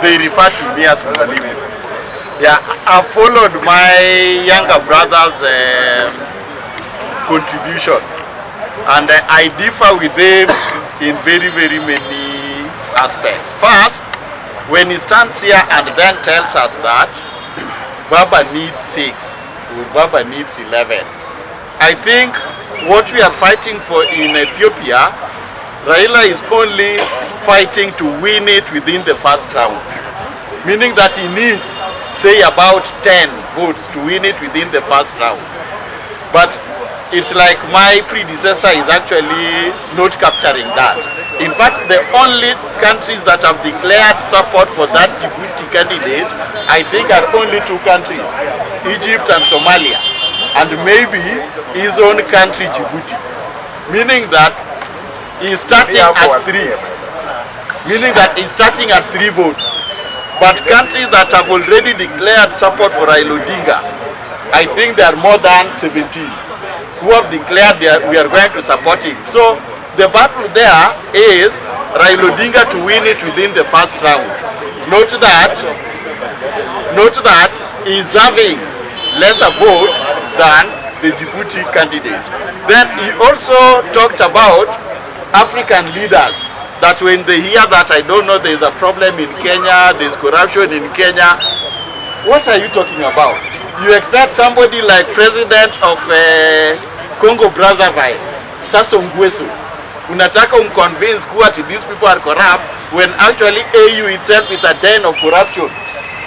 they refer to me as Mwalimu. Yeah, I followed my younger brother's contribution, and I differ with them in very many aspects. First, when he stands here and then tells us that Baba needs 6, or Baba needs 11. I think what we are fighting for in Ethiopia, Raila is only fighting to win it within the first round. Meaning that he needs, say, about 10 votes to win it within the first round. But it's like my predecessor is actually not capturing that. In fact, the only countries that have declared support for that Djibouti candidate, I think, are only 2 countries, Egypt and Somalia, and maybe his own country, Djibouti. Meaning that he's starting at 3. Meaning that he's starting at 3 votes. But countries that have already declared support for Raila Odinga, I think there are more than 17 who have declared we are going to support him. So the battle there is Raila Odinga to win it within the first round. Note that he's having lesser votes than the Djibouti candidate. Then he also talked about African leaders, that when they hear that, I don't know, there's a problem in Kenya, there's corruption in Kenya. What are you talking about? You expect somebody like President of Congo Brazzaville, Sassou Nguesso, unataka convince kuwa these people are corrupt when actually AU itself is a den of corruption.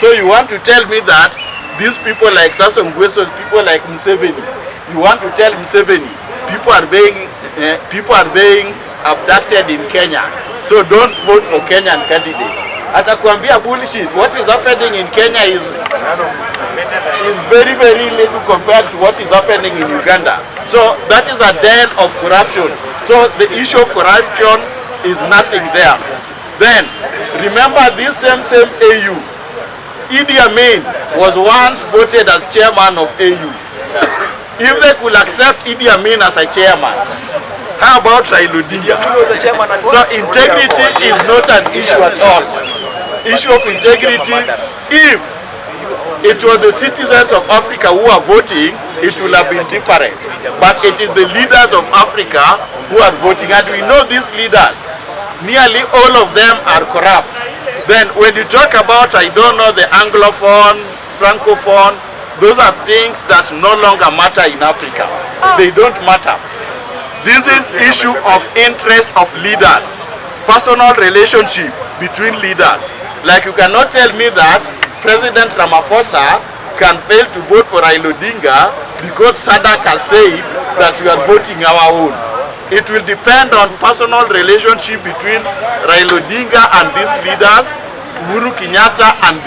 So you want to tell me that these people like Sassou Nguesso, people like Museveni, you want to tell Museveni people are being abducted in Kenya, so don't vote for Kenyan candidate. Atakwambia bullshit. What is happening in Kenya is very little compared to what is happening in Uganda. So that is a den of corruption. So the issue of corruption is nothing there. Then remember this same AU, Idi Amin was once voted as chairman of AU. If they could accept Idi Amin as a chairman, how about Raila Odinga? So integrity is not an issue at all. Issue of integrity, if it was the citizens of Africa who are voting, it will have been different. But it is the leaders of Africa who are voting, and we know these leaders, nearly all of them are corrupt. Then when you talk about, I don't know, the Anglophone, Francophone, those are things that no longer matter in Africa. They don't matter. This is issue of interest of leaders, personal relationship between leaders. Like you cannot tell me that President Ramaphosa can fail to vote for Raila Odinga because SADC has said that we are voting our own. It will depend on personal relationship between Raila Odinga and these leaders, Uhuru Kenyatta and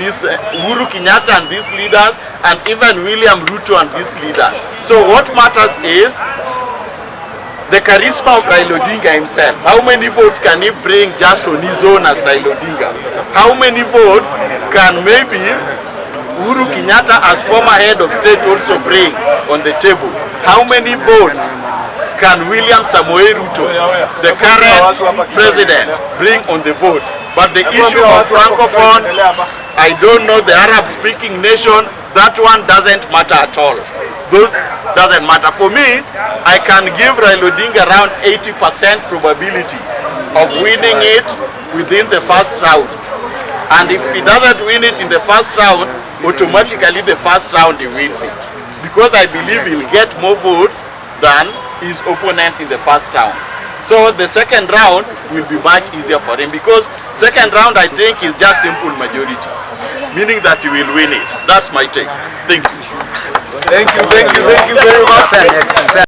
these leaders, and even William Ruto and these leaders. So what matters is the charisma of Raila Odinga himself. How many votes can he bring just on his own as Raila Odinga? How many votes can maybe Uhuru Kenyatta as former head of state also bring on the table? How many votes can William Samoei Ruto, the current president, bring on the vote? But the issue of Francophone, I don't know, the Arab-speaking nation, that one doesn't matter at all. Those doesn't matter. For me, I can give Raila Odinga around 80% probability of winning it within the first round. And if he doesn't win it in the first round, automatically the first round he wins it. Because I believe he'll get more votes than his opponents in the first round. So the second round will be much easier for him, because second round I think is just simple majority, meaning that he will win it. That's my take. Thank you. Thank you very much.